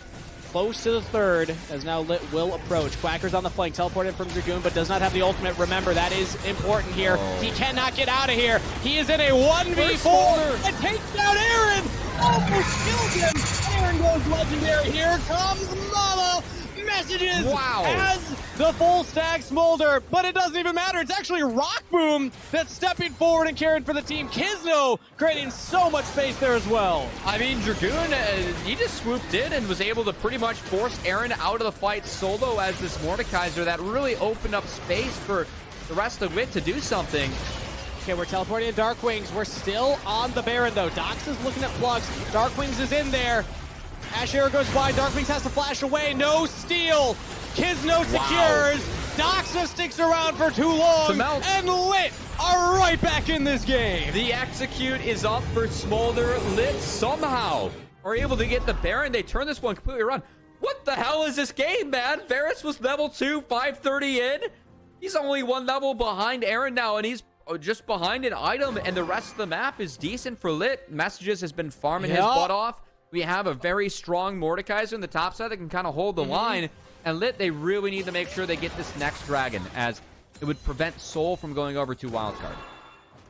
close to the third, as now LiT will approach. Quacker's on the flank, teleported from Dragoon, but does not have the ultimate. Remember, that is important here. Oh. He cannot get out of here. He is in a 1v4 and takes down Aaron. Almost killed him. Aaron goes legendary. Here comes Mama. Messages as the full stack smolder, but it doesn't even matter. It's actually Rockboom that's stepping forward and caring for the team. Kizno creating so much space there as well. I mean, Dragoon, he just swooped in and was able to pretty much force Aaron out of the fight solo as this Mordekaiser that really opened up space for the rest of LiT to do something. Okay, we're teleporting to Darkwings. We're still on the Baron, though. Dox is looking at Flux. Darkwings is in there. Ash Arrow goes wide. Darkwings has to flash away. No steal. Kizno secures. Doxa sticks around for too long. And LiT are right back in this game. The execute is up for Smolder. LiT somehow are able to get the Baron. They turn this one completely around. What the hell is this game, man? Varus was level 2, 530 in. He's only one level behind Aaron now, and he's just behind an item, and the rest of the map is decent for LiT. Messages has been farming his butt off. We have a very strong Mordekaiser in the top side that can kind of hold the line. And LiT, they really need to make sure they get this next dragon, as it would prevent Soul from going over to Wildcard.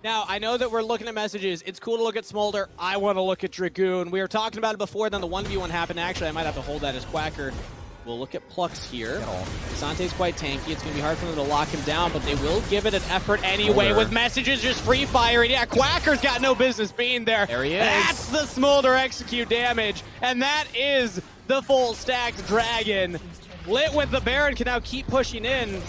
Now, I know that we're looking at messages. It's cool to look at Smolder. I want to look at Dragoon. We were talking about it before, then the 1v1 happened. Actually, I might have to hold that as Quacker. We'll look at Plux here. Sante's quite tanky. It's going to be hard for them to lock him down, but they will give it an effort anyway with messages just free firing. Yeah, Quacker's got no business being there. There he is. That's the Smolder execute damage, and that is the full stacked dragon. LiT with the Baron can now keep pushing in,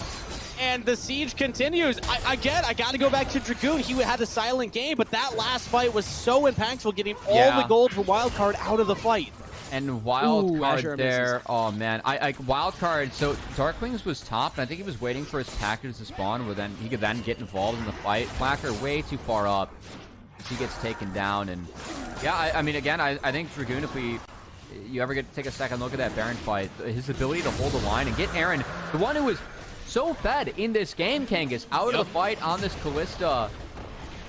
and the siege continues. I got to go back to Dragoon. He had a silent game, but that last fight was so impactful, getting all the gold for Wildcard out of the fight. And Wildcard there, oh man, Wildcard, so Darkwings was top, and I think he was waiting for his package to spawn, where then he could then get involved in the fight. Quacker way too far up, he gets taken down, and yeah, I mean, again, I think Dragoon, if you ever get to take a second look at that Baron fight, his ability to hold the line and get Aaron, the one who was so fed in this game, Kangas, out of the fight on this Kalista.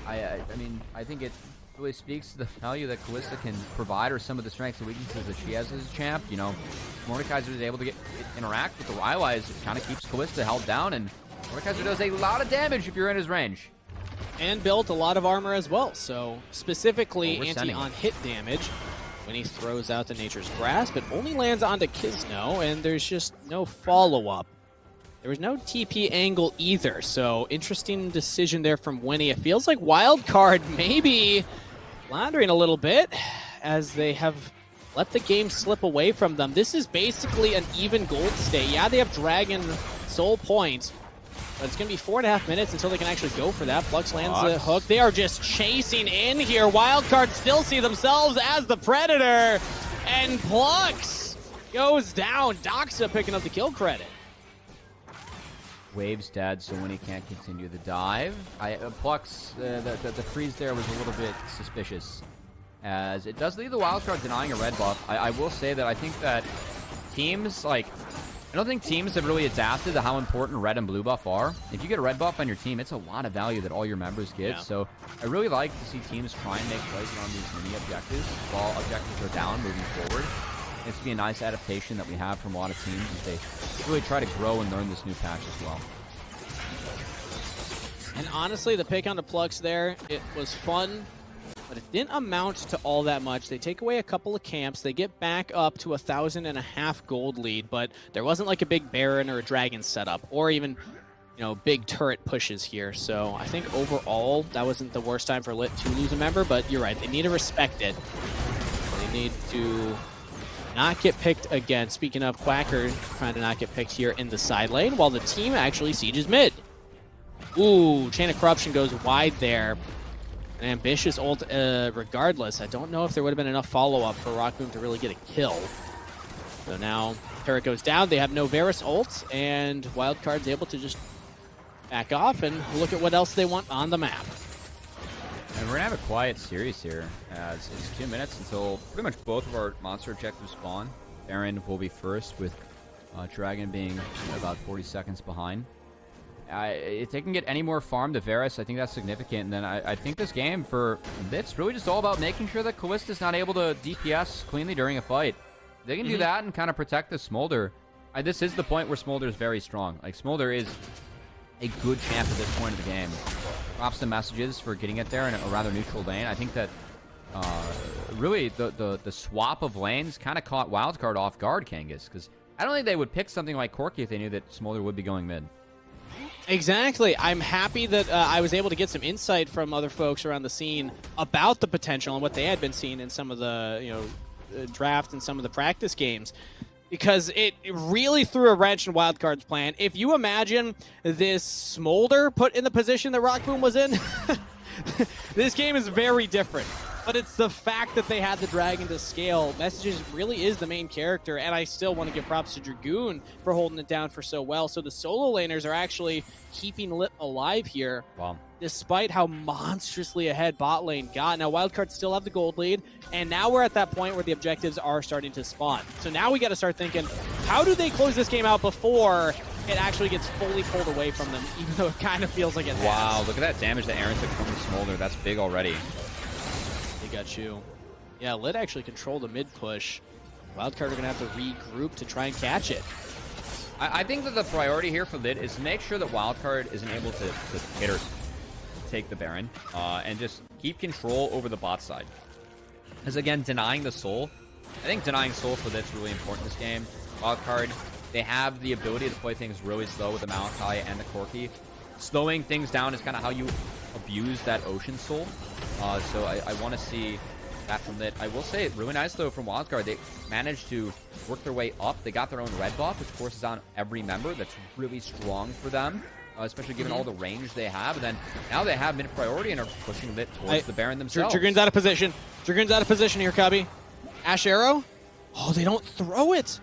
I mean, I think it really speaks to the value that Kalista can provide, or some of the strengths and weaknesses that she has as a champ. You know, Mordekaiser is able to interact with the Rylai's. It kind of keeps Kalista held down, and Mordekaiser does a lot of damage if you're in his range. And built a lot of armor as well, so specifically anti-on-hit damage when he throws out the Nature's Grasp. It only lands onto Kizno, and there's just no follow-up. There was no TP angle either, so interesting decision there from Winnie. It feels like Wildcard maybe floundering a little bit as they have let the game slip away from them. This is basically an even gold state. Yeah, they have Dragon Soul points, but it's going to be 4.5 minutes until they can actually go for that. Flux lands the hook. They are just chasing in here. Wildcard still see themselves as the Predator, and Plux goes down. Doxa picking up the kill credit. Wave's dead, so Winnie can't continue the dive. Plux, the freeze there was a little bit suspicious, as it does leave the Wildcard denying a red buff. I will say that I think that teams, I don't think teams have really adapted to how important red and blue buff are. If you get a red buff on your team, it's a lot of value that all your members get. Yeah. So I really like to see teams try and make plays around these mini objectives while objectives are down moving forward. It's be a nice adaptation that we have from a lot of teams as they really try to grow and learn this new patch as well. And honestly, the pick on the Plux there, it was fun, but it didn't amount to all that much. They take away a couple of camps. They get back up to 1,500 gold lead, but there wasn't like a big Baron or a Dragon setup, or even, you know, big turret pushes here. So I think overall, that wasn't the worst time for LiT to lose a member, but you're right. They need to respect it. They need to not get picked again. Speaking of, Quacker trying to not get picked here in the side lane, while the team actually sieges mid. Ooh, Chain of Corruption goes wide there. An ambitious ult regardless. I don't know if there would have been enough follow-up for Rockboom to really get a kill. So now turret goes down. They have no Varus ult, and Wildcard's able to just back off and look at what else they want on the map. And we're going to have a quiet series here, as it's 2 minutes until pretty much both of our monster objectives spawn. Baron will be first, with Dragon being about 40 seconds behind. If they can get any more farm to Varus, I think that's significant. And then I think this game for LiT's really just all about making sure that Kalista's not able to DPS cleanly during a fight. They can do that and kind of protect the Smolder. This is the point where Smolder is very strong. Like, Smolder is a good champ at this point of the game. Props to Messages for getting it there in a rather neutral lane. I think that really the swap of lanes kind of caught Wildcard off guard, Kangas, because I don't think they would pick something like Corki if they knew that Smolder would be going mid. Exactly. I'm happy that I was able to get some insight from other folks around the scene about the potential and what they had been seeing in some of the draft and some of the practice games, because it really threw a wrench in Wildcard's plan. If you imagine this Smolder put in the position that Rock Boom was in, this game is very different. But it's the fact that they had the Dragon to scale. Messages really is the main character, and I still want to give props to Dragoon for holding it down for so well. So the solo laners are actually keeping LiT alive here, despite how monstrously ahead bot lane got. Now Wildcard still have the gold lead, and now we're at that point where the objectives are starting to spawn. So now we got to start thinking, how do they close this game out before it actually gets fully pulled away from them, even though it kind of feels like it has. Wow, look at that damage that Aaron took from the Smolder. That's big already. Got you. Yeah, LiT actually controlled the mid push. Wildcard are going to have to regroup to try and catch it. I think that the priority here for LiT is to make sure that Wildcard isn't able to hit or take the Baron and just keep control over the bot side. Because again, denying the soul, I think denying soul for LiT's really important in this game. Wildcard, they have the ability to play things really slow with the Malachi and the Corki. Slowing things down is kind of how you abuse that Ocean Soul. So I want to see that from LiT. I will say, really nice, though, from Wildcard. They managed to work their way up. They got their own red buff, which forces on every member. That's really strong for them, especially given all the range they have. And then now they have mid priority and are pushing LiT towards the Baron themselves. Dragoon's out of position. Dragoon's out of position here, Cubby. Ash Arrow? Oh, they don't throw it.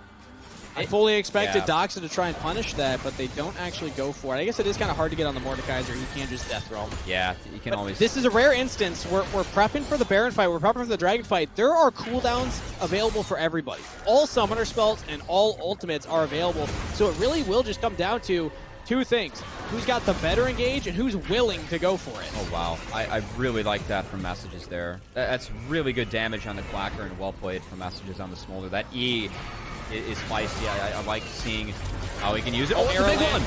I fully expected Doxa to try and punish that, but they don't actually go for it. I guess it is kind of hard to get on the Mordekaiser. You can't just death throw him. Yeah, you can always... This is a rare instance. We're prepping for the Baron fight. We're prepping for the Dragon fight. There are cooldowns available for everybody. All summoner spells and all ultimates are available. So it really will just come down to two things. Who's got the better engage and who's willing to go for it. Oh, wow. I really like that from Messages there. That's really good damage on the Quacker and well played from Messages on the Smolder. That E is spicy. I like seeing how he can use it. Oh, it's a big one!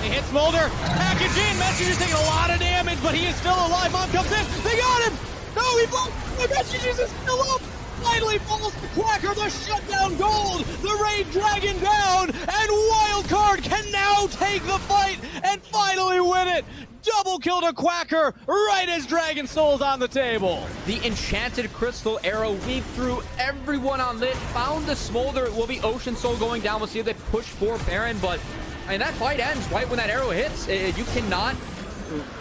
He hits Smolder. Package in. Messages taking a lot of damage, but he is still alive. Mom comes in. They got him! No, he blocked. The Messages is still up! Finally falls the Quacker, the shutdown gold, the Raid Dragon down, and Wildcard can now take the fight and finally win it. Double kill to Quacker right as Dragon Soul's on the table. The Enchanted Crystal Arrow weaved through everyone on LiT, found the Smolder. It will be Ocean Soul going down. We'll see if they push for Baron, but that fight ends right when that arrow hits. You cannot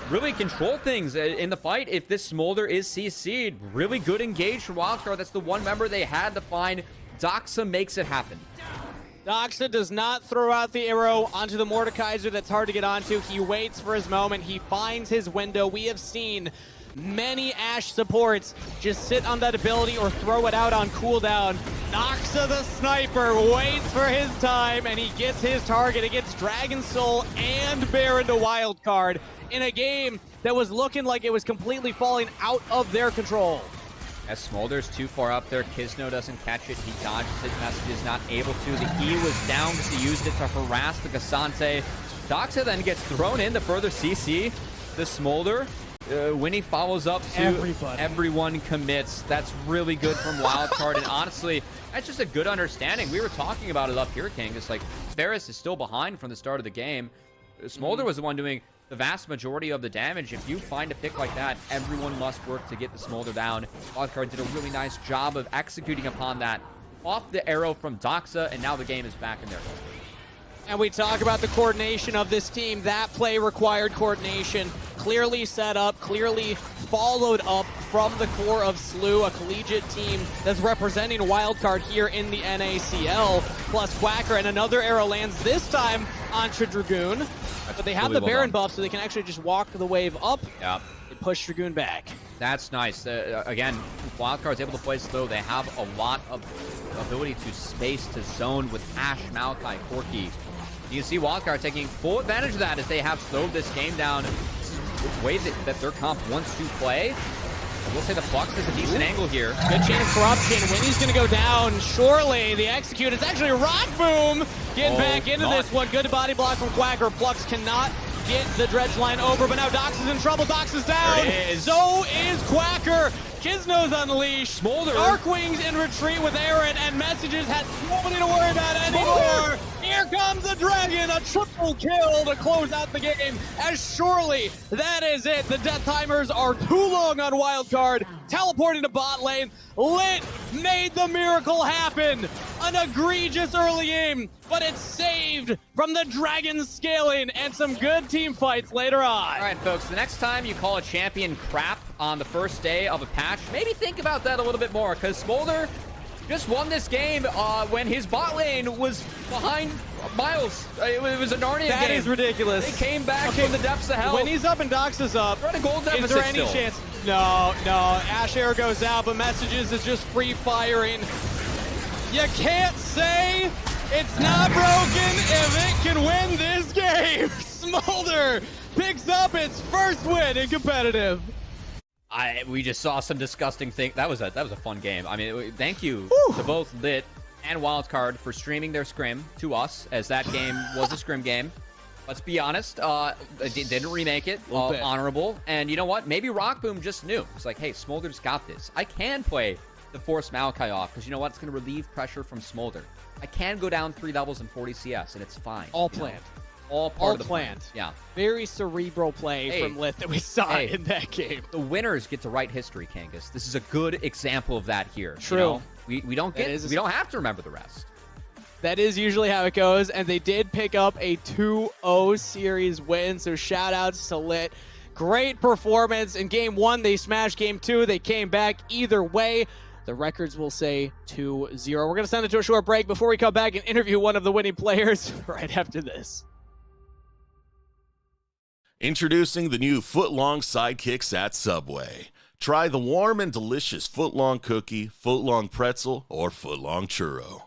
really control things in the fight if this Smolder is CC'd. Really good engage from Wildcard. That's the one member they had to find. Doxa makes it happen. Doxa does not throw out the arrow onto the Mordekaiser. That's hard to get onto. He waits for his moment. He finds his window. We have seen many Ashe supports just sit on that ability or throw it out on cooldown. Doxa the sniper waits for his time, and he gets his target against Dragon Soul and Baron to Wildcard in a game that was looking like it was completely falling out of their control. As Smolder's too far up there, Kisno doesn't catch it. He dodges it. Messages not able to. The E was down because he used it to harass the Cassante. Doxa then gets thrown in to further CC the Smolder. When he follows up to everyone commits. That's really good from Wildcard. And honestly, that's just a good understanding. We were talking about it up here, King. It's like Ferris is still behind from the start of the game. Smolder was the one doing the vast majority of the damage. If you find a pick like that, everyone must work to get the Smolder down. Wildcard did a really nice job of executing upon that off the arrow from Doxa, and now the game is back in their control. And we talk about the coordination of this team. That play required coordination. Clearly set up, clearly followed up from the core of SLU, a collegiate team that's representing Wildcard here in the NACL. Plus Quacker, and another arrow lands, this time onto Dragoon. But they have the Baron buff, so they can actually just walk the wave up and push Dragoon back. That's nice. Again, Wildcard's able to play slow. They have a lot of ability to space to zone with Ashe, Malachi, Corki. You can see Wildcard taking full advantage of that as they have slowed this game down. This is the way that their comp wants to play. I will say the Flux has a decent angle here. Good chain of corruption. Winnie's gonna go down shortly. The execute is actually Rock Boom getting back into this one. Good body block from Quacker. Flux cannot get the dredge line over, but now Dox is in trouble. Dox is down. So is Quacker. Kizno's unleashed. Smolder. Darkwing's in retreat with Aaron, and Messages has nobody to worry about anymore. Here comes the Dragon, a triple kill to close out the game, as surely that is it. The death timers are too long on Wildcard, teleporting to bot lane. LiT made the miracle happen. An egregious early game, but it's saved from the Dragon scaling and some good team fights later on. All right, folks, the next time you call a champion crap on the first day of a patch, maybe think about that a little bit more, because Smolder just won this game when his bot lane was behind Miles. It was a Narnia game. That is ridiculous. They came back from the depths of hell. When he's up and Dox is up, They're at a goal deficit is there any still. chance? No. Ash Air goes out, but Messages is just free firing. You can't say it's not broken if it can win this game. Smolder picks up its first win in competitive. We just saw some disgusting thing. That was a fun game. I mean, thank you to both LiT and Wildcard for streaming their scrim to us, as that game was a scrim game. Let's be honest, didn't remake it. Honorable. And you know what? Maybe Rockboom just knew. It's like, hey, Smolder's got this. I can play the Force Maokai off, because you know what? It's going to relieve pressure from Smolder. I can go down 3 doubles and 40 CS, and it's fine. All planned. All part of the planned. plan. Yeah. Very cerebral play from LiT that we saw in that game. The winners get to write history, Kangas. This is a good example of that here. True. You know? We don't have to remember the rest. That is usually how it goes, and they did pick up a 2-0 series win, so shout-outs to LiT. Great performance. In Game 1, they smashed Game 2. They came back either way. The records will say 2-0. We're going to send it to a short break before we come back and interview one of the winning players right after this. Introducing the new Footlong Sidekicks at Subway. Try the warm and delicious Footlong Cookie, Footlong Pretzel, or Footlong Churro.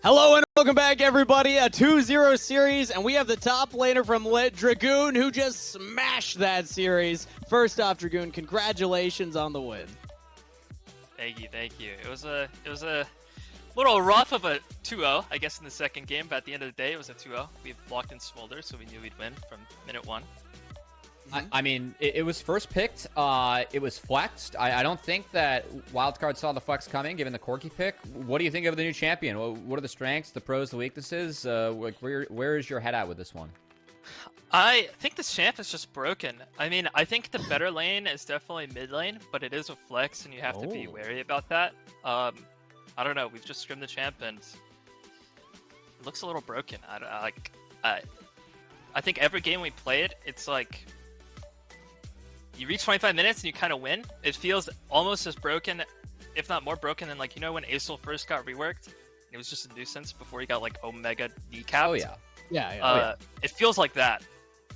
Hello and welcome back, everybody. A 2-0 series, and we have the top laner from LiT, Dragoon, who just smashed that series. First off, Dragoon, congratulations on the win. Thank you. It was a little rough of a 2-0, I guess, in the second game, but at the end of the day, it was a 2-0. We locked in Smolder, so we knew we'd win from minute 1. I mean, it was first picked. It was flexed. I don't think that Wildcard saw the flex coming, given the Corki pick. What do you think of the new champion? What are the strengths, the pros, the weaknesses? Like, where is your head at with this one? I think this champ is just broken. I mean, I think the better lane is definitely mid lane, but it is a flex, and you have to be wary about that. I don't know. We've just scrimmed the champ, and it looks a little broken. I think every game we play it, it's like you reach 25 minutes and you kind of win. It feels almost as broken, if not more broken, than, like, you know, when Acel first got reworked. It was just a nuisance before he got, like, Omega decapped. Oh yeah. Yeah. It feels like that,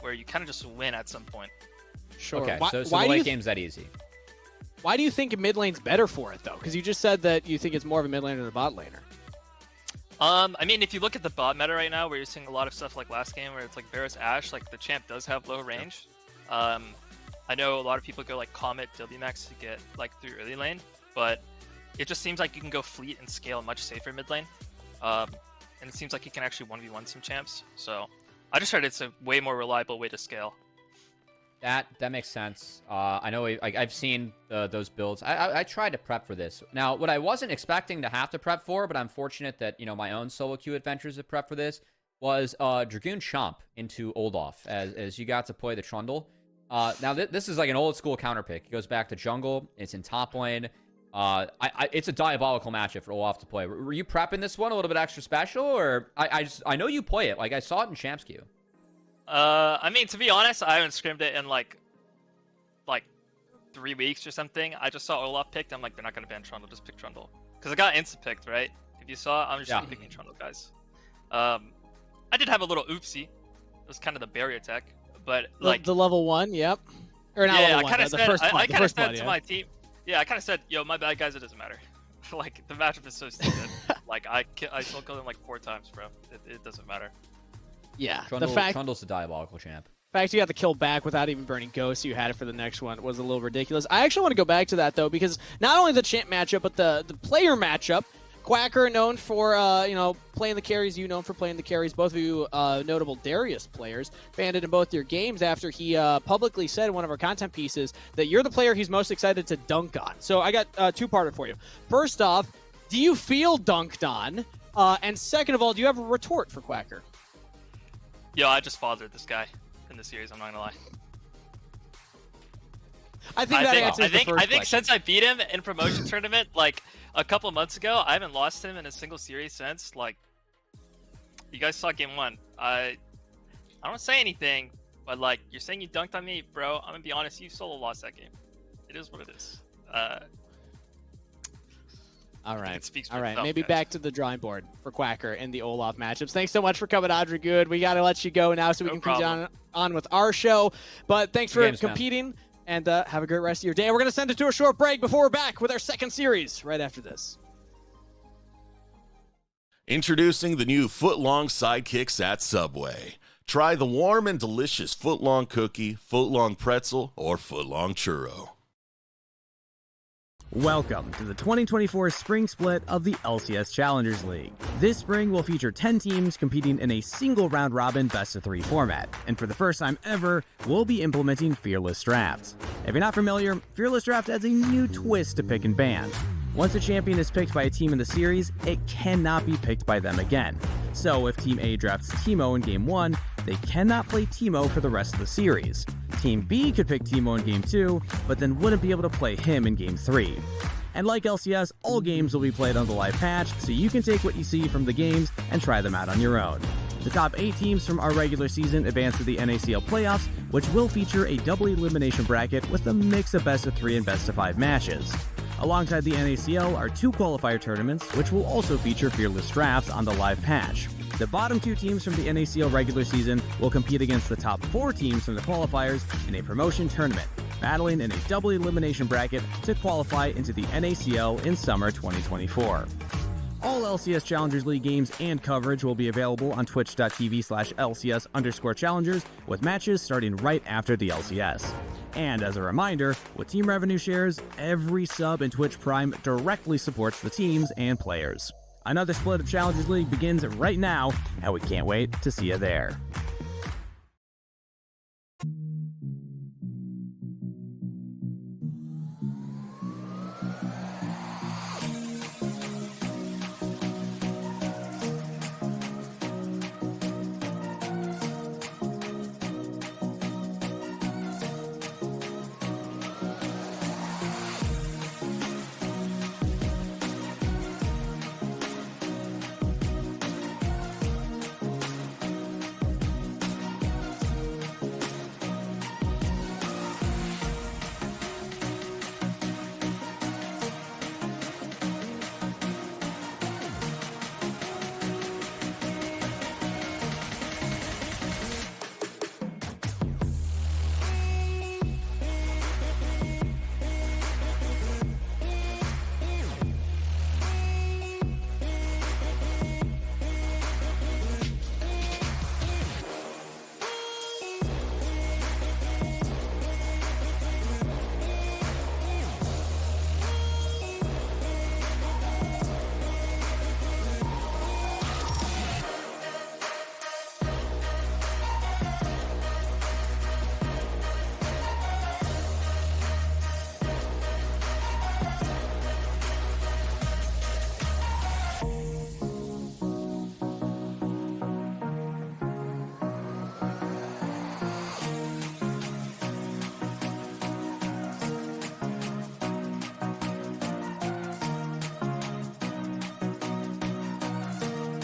where you kind of just win at some point. Sure. Okay, so why the do late you game's that easy. Why do you think mid lane's better for it, though? Because you just said that you think it's more of a mid laner than a bot laner. I mean, if you look at the bot meta right now, where you're seeing a lot of stuff like last game, where it's like Varus Ashe, like the champ does have low range. I know a lot of people go like Comet, WMAX to get like through early lane, but it just seems like you can go fleet and scale much safer mid lane. And it seems like you can actually 1v1 some champs. So I just heard it's a way more reliable way to scale. That makes sense. I know I've seen those builds. I tried to prep for this. Now, what I wasn't expecting to have to prep for, but I'm fortunate that, you know, my own solo queue adventures have prepped for this, was Dragoon Chomp into Oldoff, as you got to play the Trundle. Now, this is like an old school counter pick. It goes back to jungle. It's in top lane. It's a diabolical matchup for Olaf to play. Were you prepping this one a little bit extra special, or I know you play it. Like, I saw it in Champs queue. I mean, to be honest, I haven't scrimmed it in like 3 weeks or something. I just saw Olaf picked. I'm like, they're not gonna ban Trundle, just pick Trundle, because I got insta picked, right? If you saw, I'm just picking Trundle, guys. I did have a little oopsie. It was kind of the barrier tech, but like the level 1, yep. Or not level 1, the first one. I kind of said to my team, I kind of said, yo, my bad, guys, it doesn't matter. Like, the matchup is so stupid. Like, I still killed him like 4 times, bro. It doesn't matter. Yeah, Trundle's a diabolical champ. The fact you got the kill back without even burning Ghost, you had it for the next one, was a little ridiculous. I actually want to go back to that, though, because not only the champ matchup, but the player matchup. Quacker, known for playing the carries, you known for playing the carries. Both of you notable Darius players, banded in both your games after he publicly said in one of our content pieces that you're the player he's most excited to dunk on. So I got two-parter for you. First off, do you feel dunked on? And second of all, do you have a retort for Quacker? Yo, I just fathered this guy in the series, I'm not gonna lie. I think since I beat him in promotion tournament like a couple months ago, I haven't lost him in a single series since. Like, you guys saw game 1. I don't say anything, but like, you're saying you dunked on me, bro. I'm gonna be honest, you solo lost that game. It is what it is. All right. All right. Maybe back to the drawing board for Quacker in the Olaf matchups. Thanks so much for coming on, Dragoon. We got to let you go now so we can continue on with our show. But thanks for competing, and have a great rest of your day. We're going to send it to a short break before we're back with our second series right after this. Introducing the new foot-long sidekicks at Subway. Try the warm and delicious foot-long cookie, foot-long pretzel, or foot-long churro. Welcome to the 2024 spring split of the LCS Challengers League. This spring will feature 10 teams competing in a single round-robin best-of-3 format, and for the first time ever, we'll be implementing Fearless Draft. If you're not familiar, Fearless Draft adds a new twist to pick and ban. Once a champion is picked by a team in the series, it cannot be picked by them again. So if Team A drafts Teemo in Game 1, they cannot play Teemo for the rest of the series. Team B could pick Teemo in Game 2, but then wouldn't be able to play him in Game 3. And like LCS, all games will be played on the live patch, so you can take what you see from the games and try them out on your own. The top 8 teams from our regular season advance to the NACL playoffs, which will feature a double elimination bracket with a mix of best-of-3 and best-of-5 matches. Alongside the NACL are 2 qualifier tournaments, which will also feature Fearless Drafts on the live patch. The bottom 2 teams from the NACL regular season will compete against the top 4 teams from the qualifiers in a promotion tournament, battling in a double elimination bracket to qualify into the NACL in summer 2024. All LCS Challengers League games and coverage will be available on twitch.tv/LCS_challengers, with matches starting right after the LCS. And as a reminder, with team revenue shares, every sub in Twitch Prime directly supports the teams and players. Another split of Challengers League begins right now, and we can't wait to see you there.